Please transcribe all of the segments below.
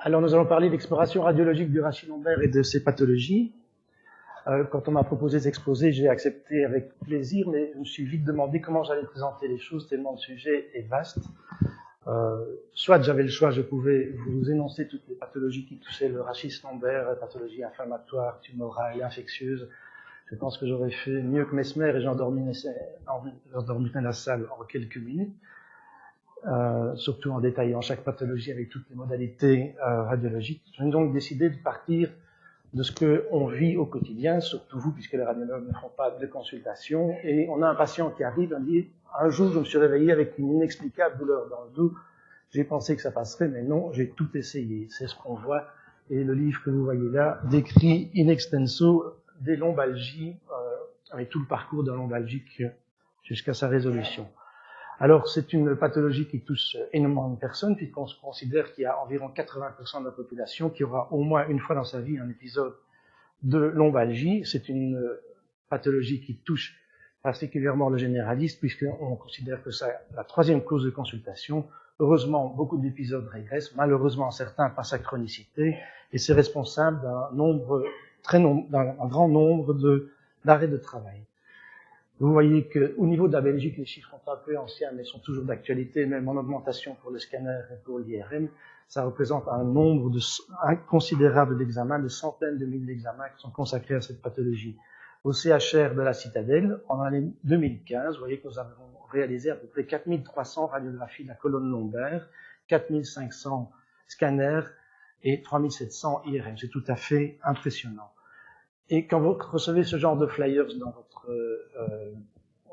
Alors nous allons parler d'exploration radiologique du rachis lombaire et de ses pathologies. Quand on m'a proposé d'exposer, j'ai accepté avec plaisir, mais je me suis vite demandé comment j'allais présenter les choses, tellement le sujet est vaste. Soit j'avais le choix, je pouvais vous énoncer toutes les pathologies qui touchaient le rachis lombaire, pathologies inflammatoires, tumorales, infectieuses. Je pense que j'aurais fait mieux que Mesmer et j'endormirais la salle en quelques minutes. Surtout en détaillant chaque pathologie avec toutes les modalités radiologiques. J'ai donc décidé de partir de ce qu'on vit au quotidien, surtout vous, puisque les radiologues ne font pas de consultation. Et on a un patient qui arrive et dit « Un jour, je me suis réveillé avec une inexplicable douleur dans le dos. J'ai pensé que ça passerait, mais non, j'ai tout essayé. » C'est ce qu'on voit. Et le livre que vous voyez là décrit in extenso des lombalgies, avec tout le parcours d'un lombalgique jusqu'à sa résolution. Alors, c'est une pathologie qui touche énormément de personnes, puisqu'on se considère qu'il y a environ 80% de la population qui aura au moins une fois dans sa vie un épisode de lombalgie. C'est une pathologie qui touche particulièrement le généraliste, puisqu'on considère que c'est la troisième cause de consultation. Heureusement, beaucoup d'épisodes régressent, malheureusement certains par sa chronicité, et c'est responsable d'un grand nombre d'arrêts de travail. Vous voyez qu'au niveau de la Belgique, les chiffres sont un peu anciens, mais sont toujours d'actualité, même en augmentation pour le scanner et pour l'IRM. Ça représente un nombre considérable d'examens, de centaines de milliers d'examens qui sont consacrés à cette pathologie. Au CHR de la Citadelle, en l'année 2015, vous voyez que nous avons réalisé à peu près 4300 radiographies de la colonne lombaire, 4500 scanners et 3700 IRM. C'est tout à fait impressionnant. Et quand vous recevez ce genre de flyers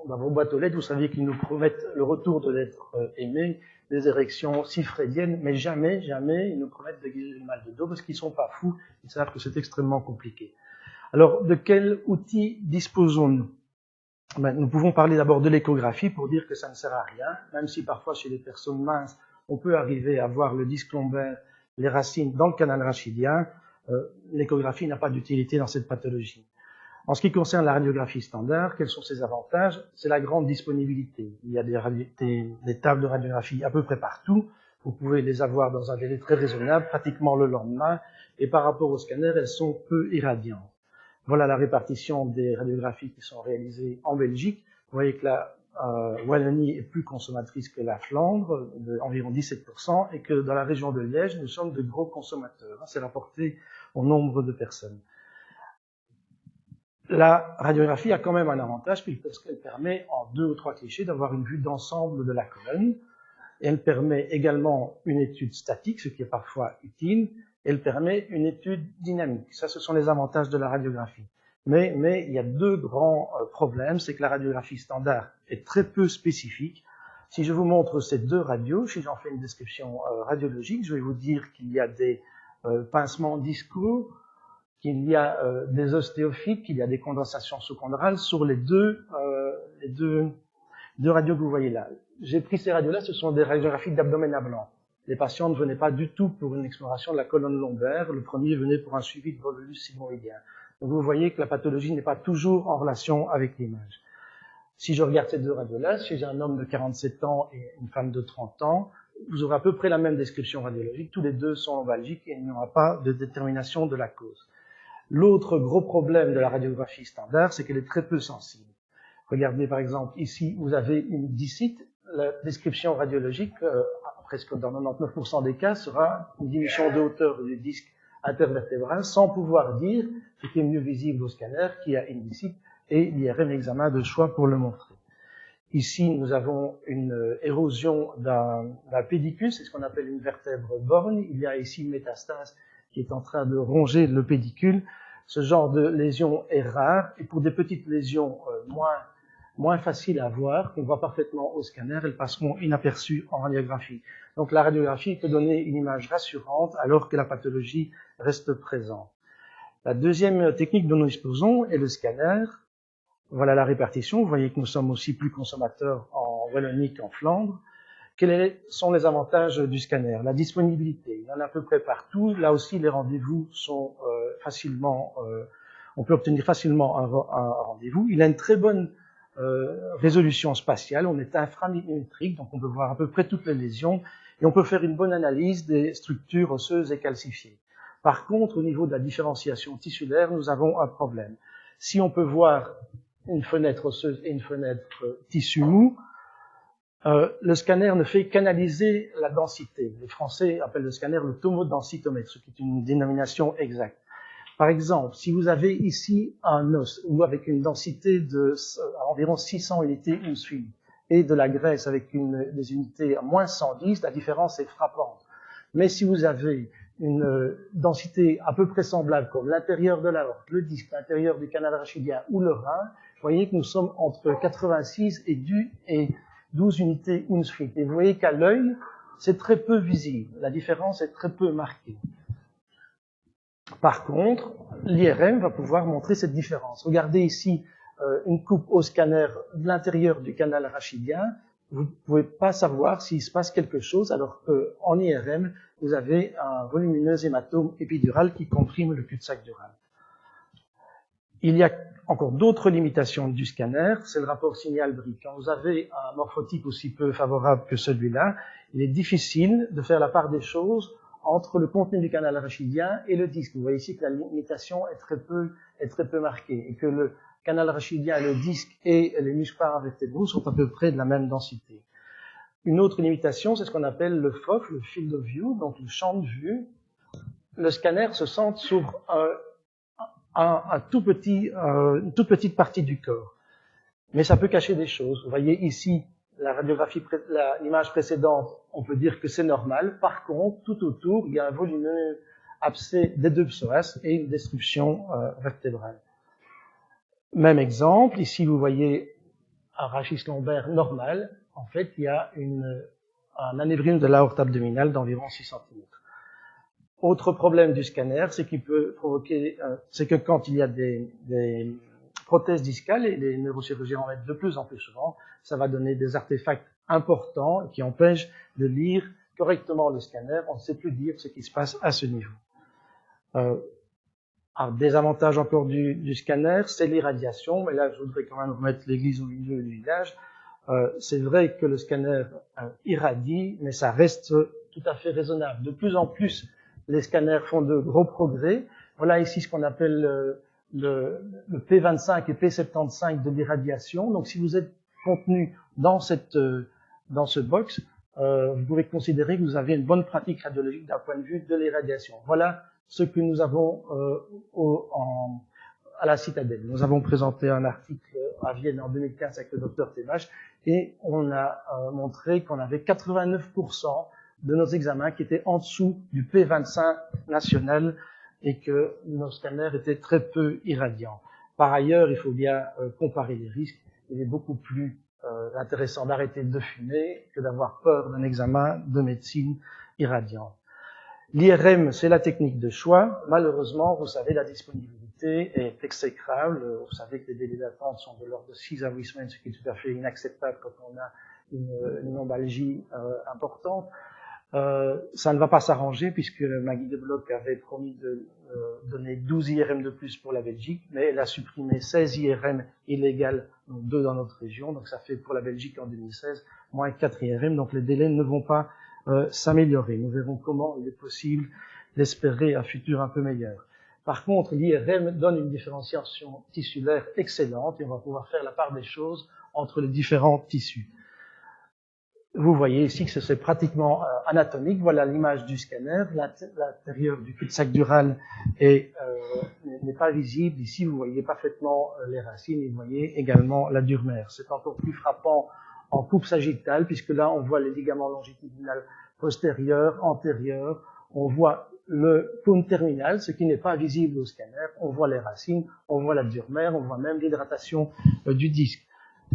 dans vos boîtes aux lettres, vous savez qu'ils nous promettent le retour de l'être aimé, des érections si freudiennes, mais jamais ils nous promettent de guérir le mal de dos parce qu'ils ne sont pas fous, ils savent que c'est extrêmement compliqué. Alors, de quels outils disposons-nous? Nous pouvons parler d'abord de l'échographie pour dire que ça ne sert à rien, même si parfois chez les personnes minces, on peut arriver à voir le disque lombaire, les racines dans le canal rachidien. L'échographie n'a pas d'utilité dans cette pathologie. En ce qui concerne la radiographie standard, quels sont ses avantages? C'est la grande disponibilité. Il y a des tables de radiographie à peu près partout. Vous pouvez les avoir dans un délai très raisonnable, pratiquement le lendemain, et par rapport au scanner, elles sont peu irradiantes. Voilà la répartition des radiographies qui sont réalisées en Belgique. Vous voyez que la Wallonie est plus consommatrice que la Flandre, d'environ 17%, et que dans la région de Liège, nous sommes de gros consommateurs. C'est rapporté au nombre de personnes. La radiographie a quand même un avantage, parce qu'elle permet, en 2 ou 3 clichés, d'avoir une vue d'ensemble de la colonne. Elle permet également une étude statique, ce qui est parfois utile. Elle permet une étude dynamique. Ça, ce sont les avantages de la radiographie. Mais il y a 2 grands problèmes. C'est que la radiographie standard est très peu spécifique. Si je vous montre ces 2 radios, si j'en fais une description radiologique, je vais vous dire qu'il y a des pincements discaux, qu'il y a des ostéophytes, qu'il y a des condensations sous-chondrales sur les deux radios que vous voyez là. J'ai pris ces radios-là, ce sont des radiographies d'abdomen à blanc. Les patients ne venaient pas du tout pour une exploration de la colonne lombaire. Le premier venait pour un suivi de volvulus sigmoïdien. Donc vous voyez que la pathologie n'est pas toujours en relation avec l'image. Si je regarde ces 2 radios-là, si j'ai un homme de 47 ans et une femme de 30 ans, vous aurez à peu près la même description radiologique. Tous les 2 sont lombalgiques et il n'y aura pas de détermination de la cause. L'autre gros problème de la radiographie standard, c'est qu'elle est très peu sensible. Regardez par exemple ici, vous avez une dicite. La description radiologique, presque dans 99% des cas, sera une diminution de hauteur du disque intervertébral sans pouvoir dire ce qui est mieux visible au scanner, qui a une dicite, et l'IRM examen de choix pour le montrer. Ici, nous avons une érosion d'un pédicule, c'est ce qu'on appelle une vertèbre borgne. Il y a ici une métastase qui est en train de ronger le pédicule. Ce genre de lésion est rare, et pour des petites lésions moins faciles à voir, qu'on voit parfaitement au scanner, elles passeront inaperçues en radiographie. Donc la radiographie peut donner une image rassurante alors que la pathologie reste présente. La deuxième technique dont nous disposons est le scanner. Voilà la répartition. Vous voyez que nous sommes aussi plus consommateurs en Wallonie qu'en Flandre. Quels sont les avantages du scanner? La disponibilité, il y en a à peu près partout. Là aussi, les rendez-vous sont on peut obtenir facilement un rendez-vous. Il a une très bonne résolution spatiale, on est inframillimétrique, donc on peut voir à peu près toutes les lésions. et on peut faire une bonne analyse des structures osseuses et calcifiées. Par contre, au niveau de la différenciation tissulaire, nous avons un problème. Si on peut voir une fenêtre osseuse et une fenêtre tissu mou, le scanner ne fait qu'analyser la densité. Les Français appellent le scanner le tomodensitomètre, ce qui est une dénomination exacte. Par exemple, si vous avez ici un os ou avec une densité de environ 600 unités Hounsfield et de la graisse avec des unités à moins 110, la différence est frappante. Mais si vous avez une densité à peu près semblable comme l'intérieur de l'aorte, le disque, l'intérieur du canal rachidien ou le rein, vous voyez que nous sommes entre 86 et 12 unités Hounsfield. Et vous voyez qu'à l'œil, c'est très peu visible. La différence est très peu marquée. Par contre, l'IRM va pouvoir montrer cette différence. Regardez ici une coupe au scanner de l'intérieur du canal rachidien. Vous ne pouvez pas savoir s'il se passe quelque chose, alors qu'en IRM, vous avez un volumineux hématome épidural qui comprime le cul-de-sac dural. Il y a encore d'autres limitations du scanner, c'est le rapport signal-bris. Quand vous avez un morphotype aussi peu favorable que celui-là, il est difficile de faire la part des choses entre le contenu du canal rachidien et le disque. Vous voyez ici que la limitation est très peu marquée et que le canal rachidien, le disque et les muscles paravertébraux sont à peu près de la même densité. Une autre limitation, c'est ce qu'on appelle le FOV, le field of view, donc le champ de vue. Le scanner se centre sur une toute petite partie du corps. Mais ça peut cacher des choses. Vous voyez ici, l'image précédente, on peut dire que c'est normal. Par contre, tout autour, il y a un volumineux abcès des deux psoas et une destruction vertébrale. Même exemple, ici vous voyez un rachis lombaire normal. En fait, il y a un anévrisme de l'aorte abdominale d'environ 6 cm. Autre problème du scanner, c'est qu'il peut provoquer, c'est que quand il y a des prothèses discales, et les neurochirurgiens en mettent de plus en plus souvent, ça va donner des artefacts importants qui empêchent de lire correctement le scanner. On ne sait plus dire ce qui se passe à ce niveau. Un désavantage encore du scanner, c'est l'irradiation, mais là je voudrais quand même remettre l'église au milieu du village. C'est vrai que le scanner irradie, mais ça reste tout à fait raisonnable. De plus en plus, les scanners font de gros progrès. Voilà ici ce qu'on appelle le P25 et P75 de l'irradiation. Donc si vous êtes contenu dans ce box, vous pouvez considérer que vous avez une bonne pratique radiologique d'un point de vue de l'irradiation. Voilà ce que nous avons à la Citadelle. Nous avons présenté un article à Vienne en 2015 avec le docteur Temache et on a montré qu'on avait 89% de nos examens qui étaient en dessous du P25 national et que nos scanners étaient très peu irradiants. Par ailleurs, il faut bien comparer les risques. Il est beaucoup plus intéressant d'arrêter de fumer que d'avoir peur d'un examen de médecine irradiant. L'IRM, c'est la technique de choix. Malheureusement, vous savez, la disponibilité est exécrable. Vous savez que les délais d'attente sont de l'ordre de 6 à 8 semaines, ce qui est tout à fait inacceptable quand on a une lombalgie importante. Ça ne va pas s'arranger puisque Maggie de Bloch avait promis de donner 12 IRM de plus pour la Belgique, mais elle a supprimé 16 IRM illégales, donc 2 dans notre région. Donc ça fait pour la Belgique en 2016 moins 4 IRM. Donc les délais ne vont pas s'améliorer. Nous verrons comment il est possible d'espérer un futur un peu meilleur. Par contre, l'IRM donne une différenciation tissulaire excellente et on va pouvoir faire la part des choses entre les différents tissus. Vous voyez ici que c'est pratiquement anatomique. Voilà l'image du scanner. L'intérieur du cul-de-sac dural n'est pas visible. Ici, vous voyez parfaitement les racines et vous voyez également la dure mère. C'est encore plus frappant en coupe sagittale, puisque là, on voit les ligaments longitudinaux postérieurs, antérieurs. On voit le cône terminal, ce qui n'est pas visible au scanner. On voit les racines, on voit la dure mère, on voit même l'hydratation du disque.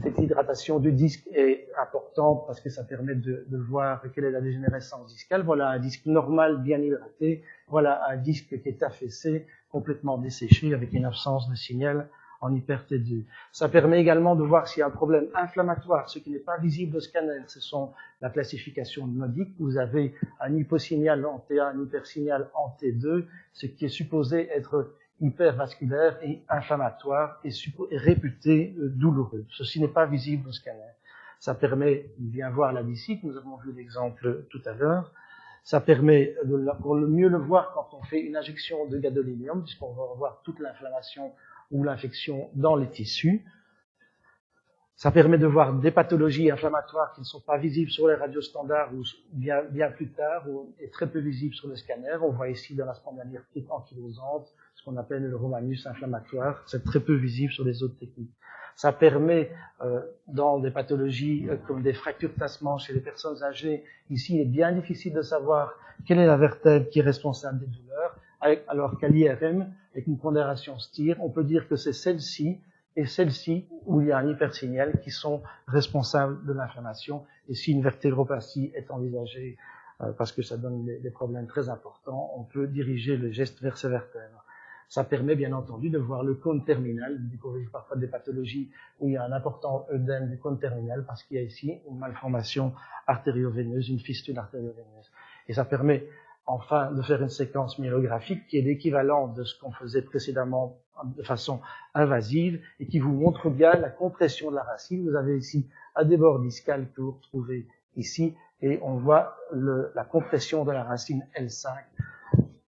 Cette hydratation du disque est importante parce que ça permet de voir quelle est la dégénérescence discale. Voilà un disque normal, bien hydraté. Voilà un disque qui est affaissé, complètement desséché, avec une absence de signal en hyper-T2. Ça permet également de voir s'il y a un problème inflammatoire, ce qui n'est pas visible au scanner. Ce sont la classification nodique. Vous avez un hyposignal en T1, un hypersignal en T2, ce qui est supposé être hypervasculaire et inflammatoire et réputé douloureux. Ceci n'est pas visible au scanner. Ça permet de bien voir la discite, nous avons vu l'exemple tout à l'heure. Ça permet, pour mieux le voir quand on fait une injection de gadolinium, puisqu'on va voir toute l'inflammation ou l'infection dans les tissus. Ça permet de voir des pathologies inflammatoires qui ne sont pas visibles sur les radios standards ou bien plus tard, et très peu visibles sur le scanner. On voit ici dans la spondylarthrite ankylosante ce qu'on appelle le romanus inflammatoire. C'est très peu visible sur les autres techniques. Ça permet, dans des pathologies comme des fractures tassement chez les personnes âgées, ici il est bien difficile de savoir quelle est la vertèbre qui est responsable des douleurs, alors qu'à l'IRM, avec une pondération STIR, on peut dire que c'est celle-ci et celle-ci, où il y a un hypersignal, qui sont responsables de l'inflammation. Et si une vertébropathie est envisagée, parce que ça donne des problèmes très importants, on peut diriger le geste vers ces vertèbres. Ça permet bien entendu de voir le cône terminal, de découvrir parfois des pathologies où il y a un important œdème du cône terminal, parce qu'il y a ici une malformation artério-veineuse, une fistule artério-veineuse. Et ça permet enfin de faire une séquence myélographique qui est l'équivalent de ce qu'on faisait précédemment de façon invasive et qui vous montre bien la compression de la racine. Vous avez ici un débord discal que vous retrouvez ici et on voit la compression de la racine L5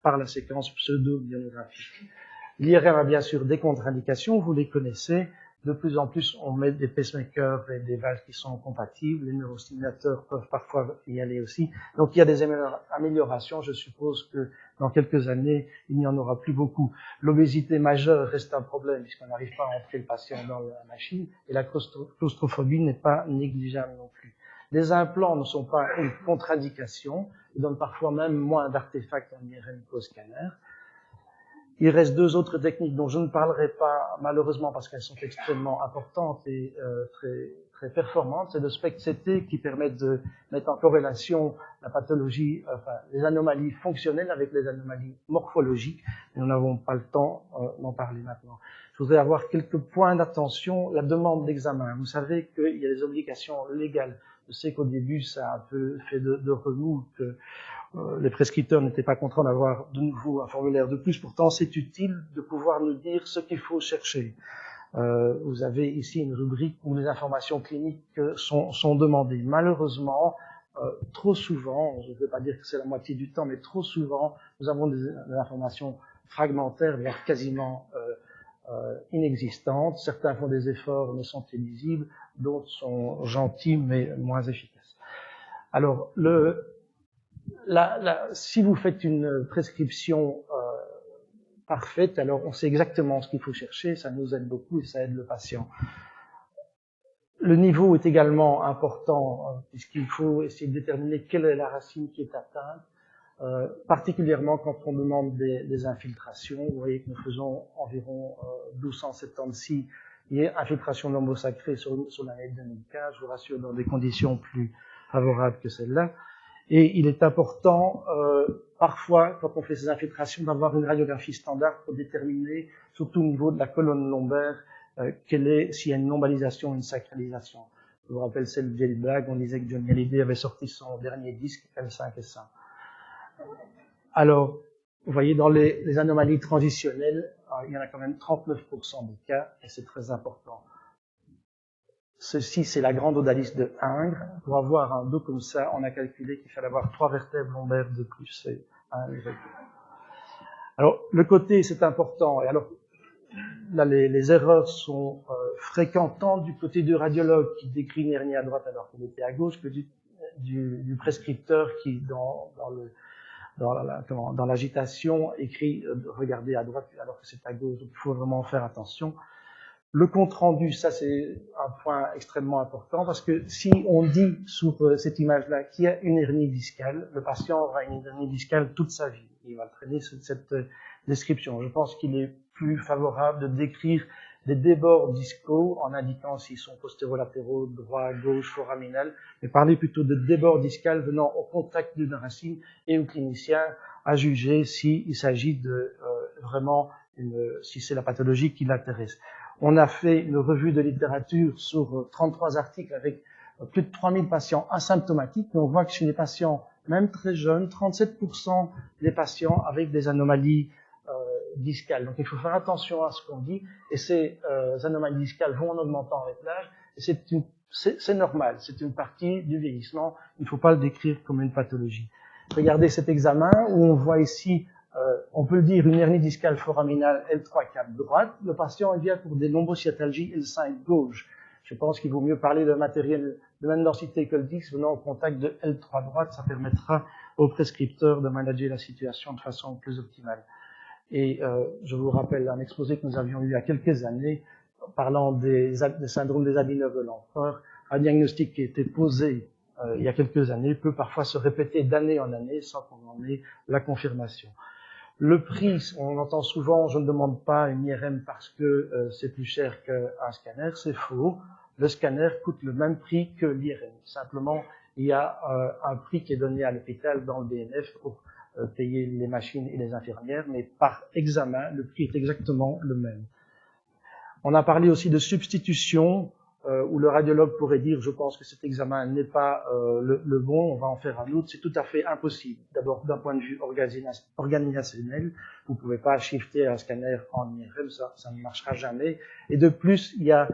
par la séquence pseudo-myélographique. L'IRM a bien sûr des contre-indications, vous les connaissez. De plus en plus, on met des pacemakers et des valves qui sont compatibles. Les neurostimulateurs peuvent parfois y aller aussi. Donc, il y a des améliorations. Je suppose que dans quelques années, il n'y en aura plus beaucoup. L'obésité majeure reste un problème puisqu'on n'arrive pas à entrer le patient dans la machine. Et la claustrophobie n'est pas négligeable non plus. Les implants ne sont pas une contre-indication. Ils donnent parfois même moins d'artefacts en IRM qu'au scanner. Il reste deux autres techniques dont je ne parlerai pas, malheureusement, parce qu'elles sont extrêmement importantes et très, très performantes. C'est le SPECT-CT qui permet de mettre en corrélation la pathologie, enfin, les anomalies fonctionnelles avec les anomalies morphologiques. Et nous n'avons pas le temps d'en parler maintenant. Je voudrais avoir quelques points d'attention. La demande d'examen. Vous savez qu'il y a des obligations légales. Je sais qu'au début, ça a un peu fait de remous, que les prescripteurs n'étaient pas contents d'avoir de nouveau un formulaire de plus. Pourtant, c'est utile de pouvoir nous dire ce qu'il faut chercher. Vous avez ici une rubrique où les informations cliniques sont demandées. Malheureusement, trop souvent, je ne vais pas dire que c'est la moitié du temps, mais trop souvent, nous avons des informations fragmentaires, voire quasiment inexistantes. Certains font des efforts mais sont illisibles, d'autres sont gentils mais moins efficaces. Alors, si vous faites une prescription parfaite, alors on sait exactement ce qu'il faut chercher, ça nous aide beaucoup et ça aide le patient. Le niveau est également important puisqu'il faut essayer de déterminer quelle est la racine qui est atteinte, particulièrement quand on demande des infiltrations. Vous voyez que nous faisons environ 1276 infiltrations d'homo-sacré sur l'année 2015, je vous rassure, dans des conditions plus favorables que celle-là. Et il est important, parfois, quand on fait ces infiltrations, d'avoir une radiographie standard pour déterminer, surtout au niveau de la colonne lombaire, s'il y a une lombalisation, une sacralisation. Je vous rappelle cette vieille blague, on disait que Johnny Hallyday avait sorti son dernier disque, L5S1. Alors, vous voyez, dans les anomalies transitionnelles, il y en a quand même 39% des cas, et c'est très important. Ceci, c'est la grande odalisque de Ingres. Pour avoir un dos comme ça, on a calculé qu'il fallait avoir 3 vertèbres lombaires de plus. C'est alors, le côté, c'est important. Et alors, là, les erreurs sont fréquentes tant du côté du radiologue qui décrit une hernie à droite alors qu'elle était à gauche, que du prescripteur qui, dans l'agitation, écrit regardez à droite alors que c'est à gauche. Donc, il faut vraiment faire attention. Le compte-rendu, ça c'est un point extrêmement important parce que si on dit sur cette image-là qu'il y a une hernie discale, le patient aura une hernie discale toute sa vie. Il va traîner cette description. Je pense qu'il est plus favorable de décrire des débords discaux en indiquant s'ils sont postérolatéral, droit, gauche, foraminal, mais parler plutôt de débords discales venant au contact d'une racine et au clinicien à juger s'il s'agit de vraiment si c'est la pathologie qui l'intéresse. On a fait une revue de littérature sur 33 articles avec plus de 3000 patients asymptomatiques, et on voit que chez les patients, même très jeunes, 37% des patients avec des anomalies discales. Donc il faut faire attention à ce qu'on dit, et ces anomalies discales vont en augmentant avec l'âge, et c'est une c'est normal, c'est une partie du vieillissement, il ne faut pas le décrire comme une pathologie. Regardez cet examen où on voit ici, on peut le dire, une hernie discale foraminale L3-4 droite. Le patient vient pour des lombosciatalgies L5 gauche. Je pense qu'il vaut mieux parler d'un matériel de même densité que le disque venant au contact de L3 droite. Ça permettra au prescripteur de manager la situation de façon plus optimale. Et je vous rappelle un exposé que nous avions eu il y a quelques années, parlant des syndromes des habits neufs de l'empereur. Un diagnostic qui a été posé il y a quelques années peut parfois se répéter d'année en année sans qu'on en ait la confirmation. Le prix, on entend souvent, je ne demande pas une IRM parce que c'est plus cher qu'un scanner, c'est faux. Le scanner coûte le même prix que l'IRM. Simplement, il y a un prix qui est donné à l'hôpital dans le DNF pour payer les machines et les infirmières, mais par examen, le prix est exactement le même. On a parlé aussi de substitution, où le radiologue pourrait dire, je pense que cet examen n'est pas le bon, on va en faire un autre. C'est tout à fait impossible. D'abord, d'un point de vue organisationnel, vous ne pouvez pas shifter un scanner en IRM, ça ne marchera jamais. Et de plus, il y a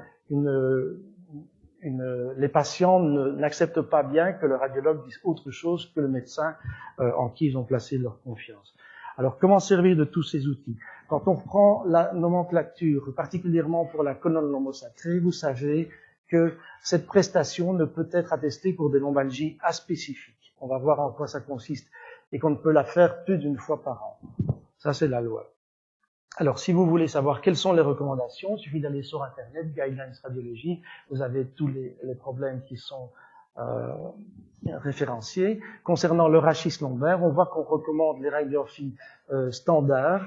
les patients n'acceptent pas bien que le radiologue dise autre chose que le médecin en qui ils ont placé leur confiance. Alors, comment servir de tous ces outils? Quand on reprend la nomenclature, particulièrement pour la colonne lombosacrée, vous savez que cette prestation ne peut être attestée pour des lombalgies aspécifiques. On va voir en quoi ça consiste et qu'on ne peut la faire plus d'une fois par an. Ça, c'est la loi. Alors, si vous voulez savoir quelles sont les recommandations, il suffit d'aller sur Internet, Guidelines Radiologie, vous avez tous les problèmes qui sont référenciés. Concernant le rachis lombaire, on voit qu'on recommande les radiographies standards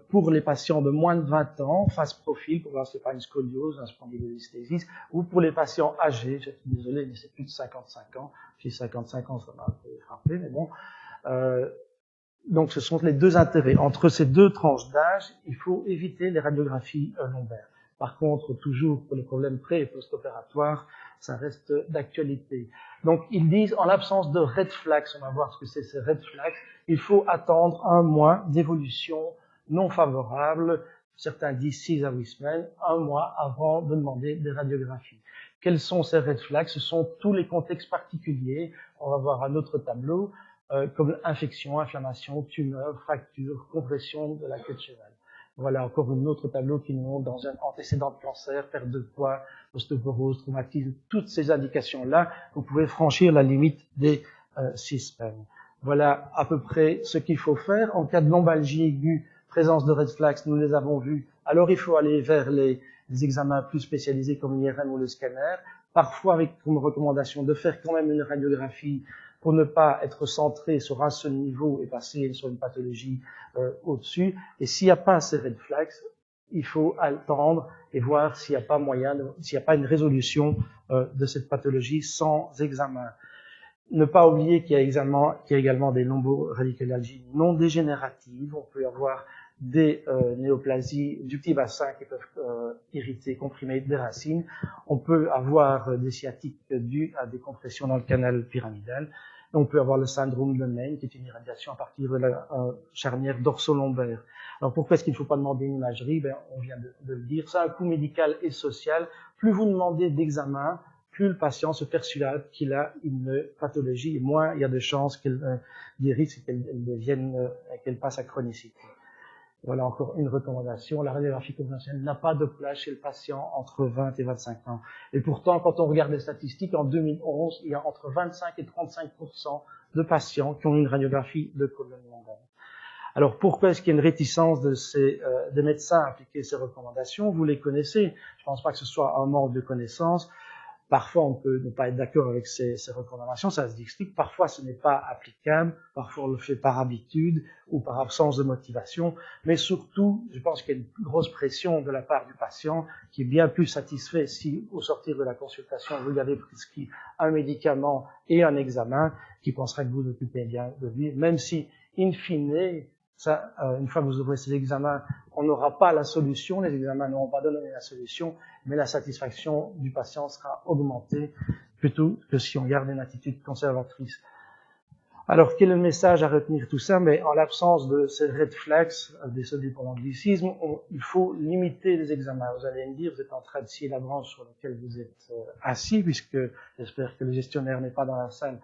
pour les patients de moins de 20 ans, face profil, pour voir si ce n'est pas une scoliose, un spondylolisthésis, ou pour les patients âgés, je suis désolé, mais c'est plus de 55 ans, j'ai 55 ans, ça m'a un peu frappé, mais bon. Donc ce sont les deux intérêts. Entre ces deux tranches d'âge, il faut éviter les radiographies lombaires. Par contre, toujours pour les problèmes pré- et post-opératoires, ça reste d'actualité. Donc ils disent, en l'absence de red flags, on va voir ce que c'est ces red flags, il faut attendre un mois d'évolution non favorable, certains disent 6 à 8 semaines, un mois avant de demander des radiographies. Quels sont ces red flags? Ce sont tous les contextes particuliers. On va voir un autre tableau, comme infection, inflammation, tumeur, fracture, compression de la queue de cheval. Voilà encore un autre tableau qui nous montre dans un antécédent de cancer, perte de poids, ostéoporose, traumatisme, toutes ces indications-là, vous pouvez franchir la limite des 6 semaines. Voilà à peu près ce qu'il faut faire. En cas de lombalgie aiguë, présence de red flags, nous les avons vus. Alors il faut aller vers les examens plus spécialisés comme l'IRM ou le scanner. Parfois avec comme recommandation de faire quand même une radiographie pour ne pas être centré sur un seul niveau et passer sur une pathologie au-dessus. Et s'il n'y a pas ces red flags, il faut attendre et voir s'il n'y a pas moyen, s'il n'y a pas une résolution de cette pathologie sans examen. Ne pas oublier qu'il y a également des lomboradicalalgies non dégénératives. On peut avoir des néoplasies du petit bassin qui peuvent irriter, comprimer des racines. On peut avoir des sciatiques dues à des compressions dans le canal pyramidal. Et on peut avoir le syndrome de Maine, qui est une irradiation à partir de la charnière dorso-lombaire. Alors pourquoi est-ce qu'il ne faut pas demander une imagerie? On vient de le dire, c'est un coût médical et social. Plus vous demandez d'examen, plus le patient se persuade qu'il a une pathologie, et moins il y a de chances qu'elle guérisse et qu'elle passe à chronicité. Voilà encore une recommandation. La radiographie conventionnelle n'a pas de place chez le patient entre 20 et 25 ans. Et pourtant, quand on regarde les statistiques, en 2011, il y a entre 25 et 35% de patients qui ont une radiographie de colonne lombaire. Alors pourquoi est-ce qu'il y a une réticence des médecins à appliquer ces recommandations? Vous les connaissez. Je ne pense pas que ce soit un manque de connaissances. Parfois, on peut ne pas être d'accord avec ces recommandations, ça se discute. Parfois, ce n'est pas applicable. Parfois, on le fait par habitude ou par absence de motivation. Mais surtout, je pense qu'il y a une grosse pression de la part du patient qui est bien plus satisfait si, au sortir de la consultation, vous lui avez prescrit un médicament et un examen, qui pensera que vous vous occupez bien de lui, même si, in fine, ça, une fois que vous aurez ces examens, on n'aura pas la solution, les examens n'auront pas donné la solution, mais la satisfaction du patient sera augmentée plutôt que si on garde une attitude conservatrice. Alors, quel est le message à retenir tout ça? Mais en l'absence de ces red flags, désolé pour l'anglicisme, il faut limiter les examens. Vous allez me dire, vous êtes en train de scier la branche sur laquelle vous êtes assis, puisque j'espère que le gestionnaire n'est pas dans la salle,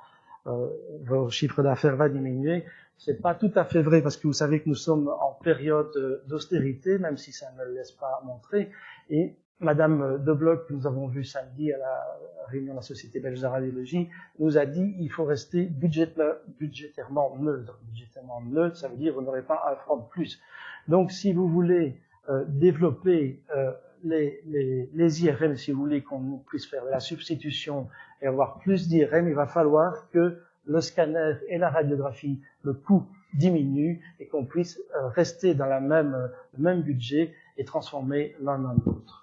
vos chiffres d'affaires va diminuer. C'est pas tout à fait vrai, parce que vous savez que nous sommes en période d'austérité, même si ça ne le laisse pas montrer. Et Madame Debloc, que nous avons vu samedi à la réunion de la Société belge de radiologie, nous a dit qu'il faut rester budgétairement neutre. Budgétairement neutre, ça veut dire que vous n'aurez pas un franc de plus. Donc, si vous voulez développer les IRM, si vous voulez qu'on puisse faire de la substitution et avoir plus d'IRM, il va falloir que le scanner et la radiographie, le coût diminue et qu'on puisse rester dans le même budget et transformer l'un dans l'autre.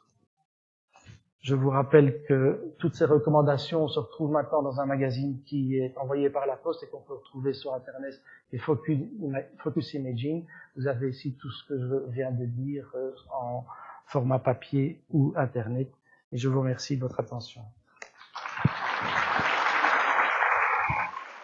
Je vous rappelle que toutes ces recommandations se retrouvent maintenant dans un magazine qui est envoyé par la poste et qu'on peut retrouver sur Internet, qui est Focus Imaging. Vous avez ici tout ce que je viens de dire en format papier ou Internet. Et je vous remercie de votre attention.